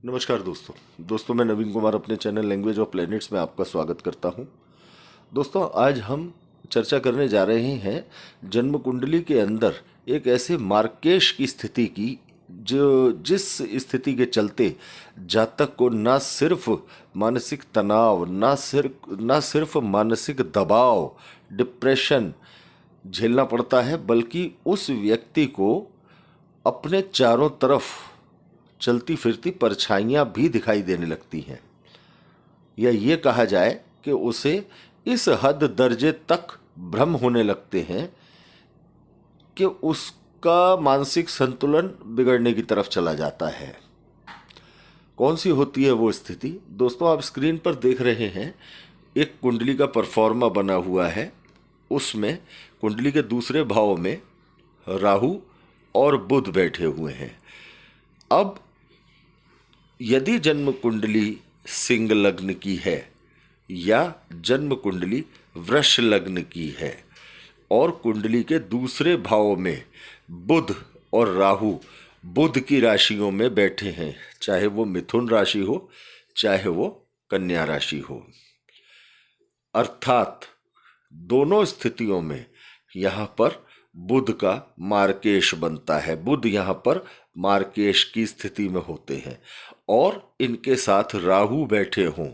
नमस्कार दोस्तों मैं नवीन कुमार अपने चैनल लैंग्वेज ऑफ प्लैनेट्स में आपका स्वागत करता हूं। दोस्तों आज हम चर्चा करने जा रहे हैं जन्म कुंडली के अंदर एक ऐसे मार्केश की स्थिति की जो जिस स्थिति के चलते जातक को ना सिर्फ मानसिक तनाव ना सिर्फ मानसिक दबाव डिप्रेशन झेलना पड़ता है, बल्कि उस व्यक्ति को अपने चारों तरफ चलती फिरती परछाइयाँ भी दिखाई देने लगती हैं, या ये कहा जाए कि उसे इस हद दर्जे तक भ्रम होने लगते हैं कि उसका मानसिक संतुलन बिगड़ने की तरफ चला जाता है। कौन सी होती है वो स्थिति? दोस्तों आप स्क्रीन पर देख रहे हैं एक कुंडली का परफॉर्मा बना हुआ है। उसमें कुंडली के दूसरे भाव में राहु और बुध बैठे हुए हैं। अब यदि जन्म कुंडली सिंह लग्न की है या जन्म कुंडली वृष लग्न की है और कुंडली के दूसरे भाव में बुध और राहु बुध की राशियों में बैठे हैं, चाहे वो मिथुन राशि हो चाहे वो कन्या राशि हो, अर्थात दोनों स्थितियों में यहाँ पर बुध का मार्केश बनता है। बुध यहाँ पर मार्केश की स्थिति में होते हैं और इनके साथ राहु बैठे हों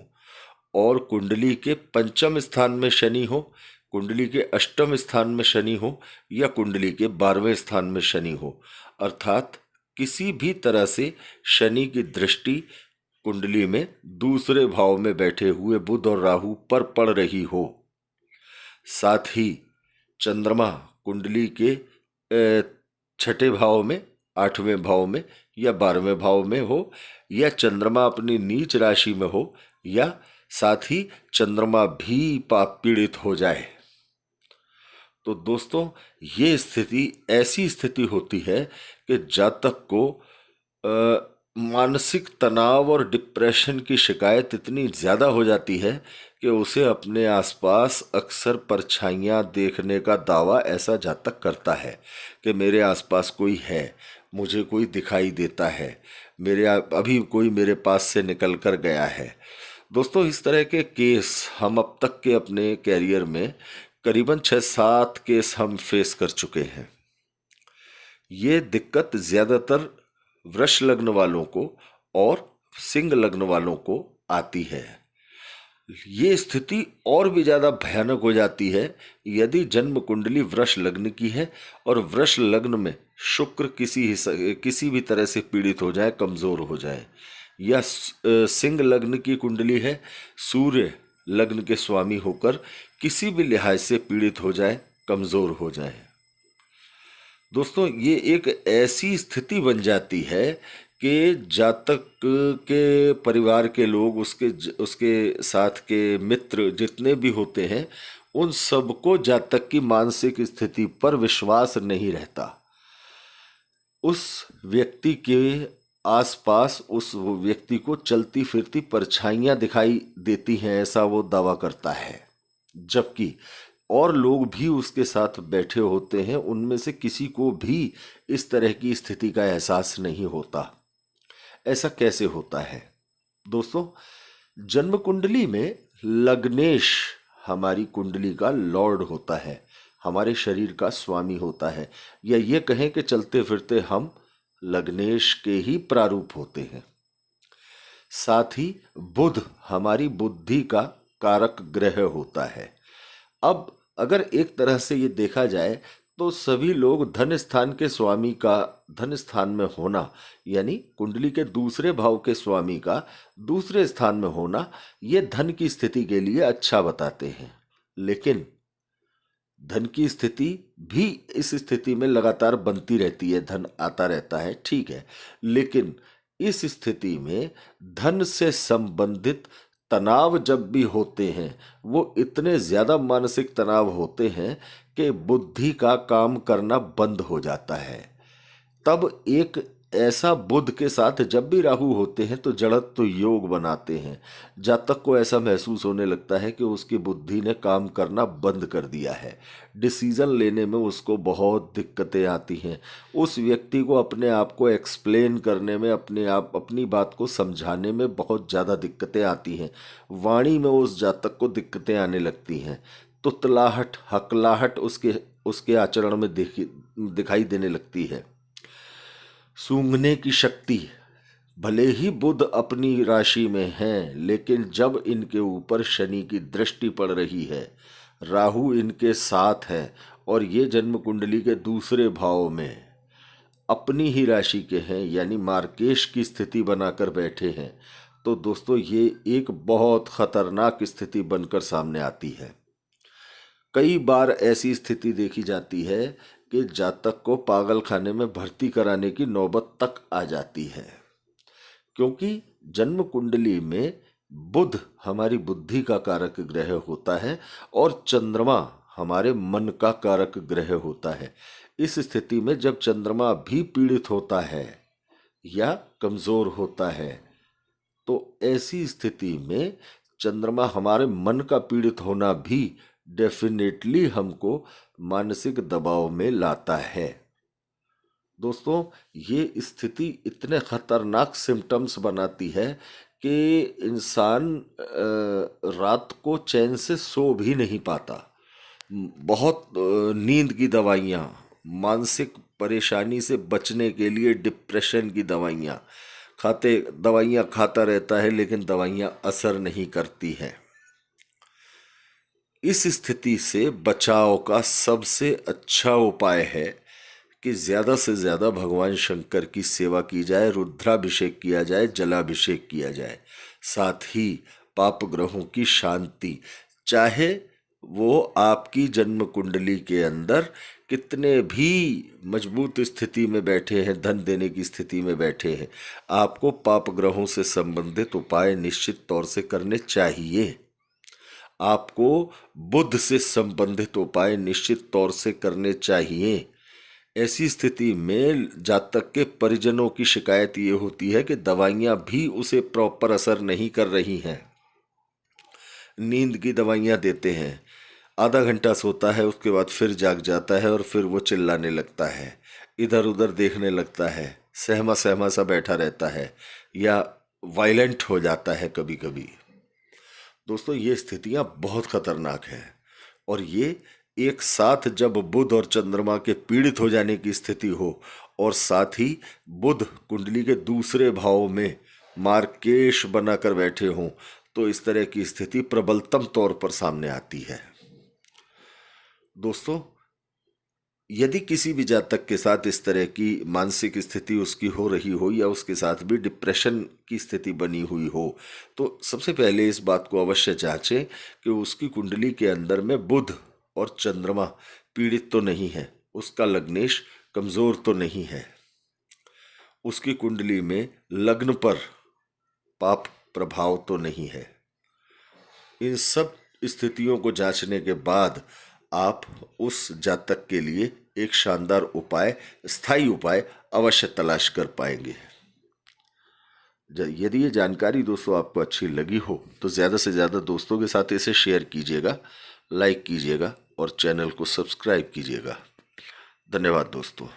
और कुंडली के पंचम स्थान में शनि हो, कुंडली के अष्टम स्थान में शनि हो या कुंडली के 12वें स्थान में शनि हो, अर्थात किसी भी तरह से शनि की दृष्टि कुंडली में दूसरे भाव में बैठे हुए बुध और राहु पर पड़ रही हो, साथ ही चंद्रमा कुंडली के छठे भाव में, 8वें भाव में या 12वें भाव में हो, या चंद्रमा अपनी नीच राशि में हो, या साथ ही चंद्रमा भी पाप पीड़ित हो जाए, तो दोस्तों ये स्थिति ऐसी स्थिति होती है कि जातक को मानसिक तनाव और डिप्रेशन की शिकायत इतनी ज़्यादा हो जाती है कि उसे अपने आसपास अक्सर परछाइयाँ देखने का दावा ऐसा जातक करता है कि मेरे आसपास कोई है, मुझे कोई दिखाई देता है, अभी कोई मेरे पास से निकल कर गया है। दोस्तों इस तरह के केस हम अब तक के अपने कैरियर में करीबन 6-7 केस हम फेस कर चुके हैं। ये दिक्कत ज़्यादातर वृष लग्न वालों को और सिंह लग्न वालों को आती है। ये स्थिति और भी ज़्यादा भयानक हो जाती है यदि जन्म कुंडली वृष लग्न की है और वृष लग्न में शुक्र किसी भी तरह से पीड़ित हो जाए, कमज़ोर हो जाए, या सिंह लग्न की कुंडली है, सूर्य लग्न के स्वामी होकर किसी भी लिहाज से पीड़ित हो जाए, कमज़ोर हो जाए। दोस्तों ये एक ऐसी स्थिति बन जाती है कि जातक के परिवार के लोग, उसके साथ के मित्र जितने भी होते हैं, उन सबको जातक की मानसिक स्थिति पर विश्वास नहीं रहता। उस व्यक्ति के आसपास उस व्यक्ति को चलती फिरती परछाइयाँ दिखाई देती हैं, ऐसा वो दावा करता है, जबकि और लोग भी उसके साथ बैठे होते हैं, उनमें से किसी को भी इस तरह की स्थिति का एहसास नहीं होता। ऐसा कैसे होता है? दोस्तों जन्म कुंडली में लग्नेश हमारी कुंडली का लॉर्ड होता है, हमारे शरीर का स्वामी होता है, या ये कहें कि चलते फिरते हम लग्नेश के ही प्रारूप होते हैं। साथ ही बुध हमारी बुद्धि का कारक ग्रह होता है। अब अगर एक तरह से ये देखा जाए तो सभी लोग धन स्थान के स्वामी का धन स्थान में होना, यानी कुंडली के दूसरे भाव के स्वामी का दूसरे स्थान में होना, ये धन की स्थिति के लिए अच्छा बताते हैं। लेकिन धन की स्थिति भी इस स्थिति में लगातार बनती रहती है, धन आता रहता है, ठीक है, लेकिन इस स्थिति में धन से संबंधित तनाव जब भी होते हैं वो इतने ज़्यादा मानसिक तनाव होते हैं कि बुद्धि का काम करना बंद हो जाता है। तब एक ऐसा बुध के साथ जब भी राहु होते हैं तो जड़त्व तो योग बनाते हैं। जातक को ऐसा महसूस होने लगता है कि उसकी बुद्धि ने काम करना बंद कर दिया है। डिसीजन लेने में उसको बहुत दिक्कतें आती हैं। उस व्यक्ति को अपने आप को एक्सप्लेन करने में, अपनी बात को समझाने में बहुत ज़्यादा दिक्कतें आती हैं। वाणी में उस जातक को दिक्कतें आने लगती हैं। तुतलाहट, हकलाहट उसके उसके आचरण में दिखाई देने लगती है। सूंघने की शक्ति, भले ही बुध अपनी राशि में हैं, लेकिन जब इनके ऊपर शनि की दृष्टि पड़ रही है, राहु इनके साथ है और ये जन्म कुंडली के दूसरे भाव में अपनी ही राशि के हैं, यानी मार्केश की स्थिति बनाकर बैठे हैं, तो दोस्तों ये एक बहुत खतरनाक स्थिति बनकर सामने आती है। कई बार ऐसी स्थिति देखी जाती है कि जातक को पागल खाने में भर्ती कराने की नौबत तक आ जाती है, क्योंकि जन्म कुंडली में बुध हमारी बुद्धि का कारक ग्रह होता है और चंद्रमा हमारे मन का कारक ग्रह होता है। इस स्थिति में जब चंद्रमा भी पीड़ित होता है या कमजोर होता है, तो ऐसी स्थिति में चंद्रमा हमारे मन का पीड़ित होना भी डेफिनेटली हमको मानसिक दबाव में लाता है। दोस्तों, ये स्थिति इतने खतरनाक सिम्टम्स बनाती है कि इंसान रात को चैन से सो भी नहीं पाता। बहुत नींद की दवाइयाँ, मानसिक परेशानी से बचने के लिए डिप्रेशन की दवाइयाँ खाता रहता है, लेकिन दवाइयाँ असर नहीं करती हैं। इस स्थिति से बचाव का सबसे अच्छा उपाय है कि ज़्यादा से ज़्यादा भगवान शंकर की सेवा की जाए, रुद्राभिषेक किया जाए, जलाभिषेक किया जाए। साथ ही पाप ग्रहों की शांति, चाहे वो आपकी जन्म कुंडली के अंदर कितने भी मजबूत स्थिति में बैठे हैं, धन देने की स्थिति में बैठे हैं, आपको पाप ग्रहों से संबंधित उपाय निश्चित तौर से करने चाहिए। आपको बुध से संबंधित उपाय निश्चित तौर से करने चाहिए। ऐसी स्थिति में जातक के परिजनों की शिकायत ये होती है कि दवाइयाँ भी उसे प्रॉपर असर नहीं कर रही हैं। नींद की दवाइयाँ देते हैं, आधा घंटा सोता है, उसके बाद फिर जाग जाता है और फिर वो चिल्लाने लगता है, इधर उधर देखने लगता है, सहमा सहमा सा बैठा रहता है या वायलेंट हो जाता है कभी कभी। दोस्तों, ये स्थितियाँ बहुत खतरनाक हैं और ये एक साथ जब बुध और चंद्रमा के पीड़ित हो जाने की स्थिति हो और साथ ही बुध कुंडली के दूसरे भाव में मार्केश बनाकर बैठे हों, तो इस तरह की स्थिति प्रबलतम तौर पर सामने आती है। दोस्तों, यदि किसी भी जातक के साथ इस तरह की मानसिक स्थिति उसकी हो रही हो या उसके साथ भी डिप्रेशन की स्थिति बनी हुई हो, तो सबसे पहले इस बात को अवश्य जांचें कि उसकी कुंडली के अंदर में बुध और चंद्रमा पीड़ित तो नहीं है, उसका लग्नेश कमजोर तो नहीं है, उसकी कुंडली में लग्न पर पाप प्रभाव तो नहीं है। इन सब स्थितियों को जांचने के बाद आप उस जातक के लिए एक शानदार उपाय, स्थायी उपाय अवश्य तलाश कर पाएंगे। यदि ये जानकारी दोस्तों आपको अच्छी लगी हो तो ज़्यादा से ज़्यादा दोस्तों के साथ इसे शेयर कीजिएगा, लाइक कीजिएगा और चैनल को सब्सक्राइब कीजिएगा। धन्यवाद दोस्तों।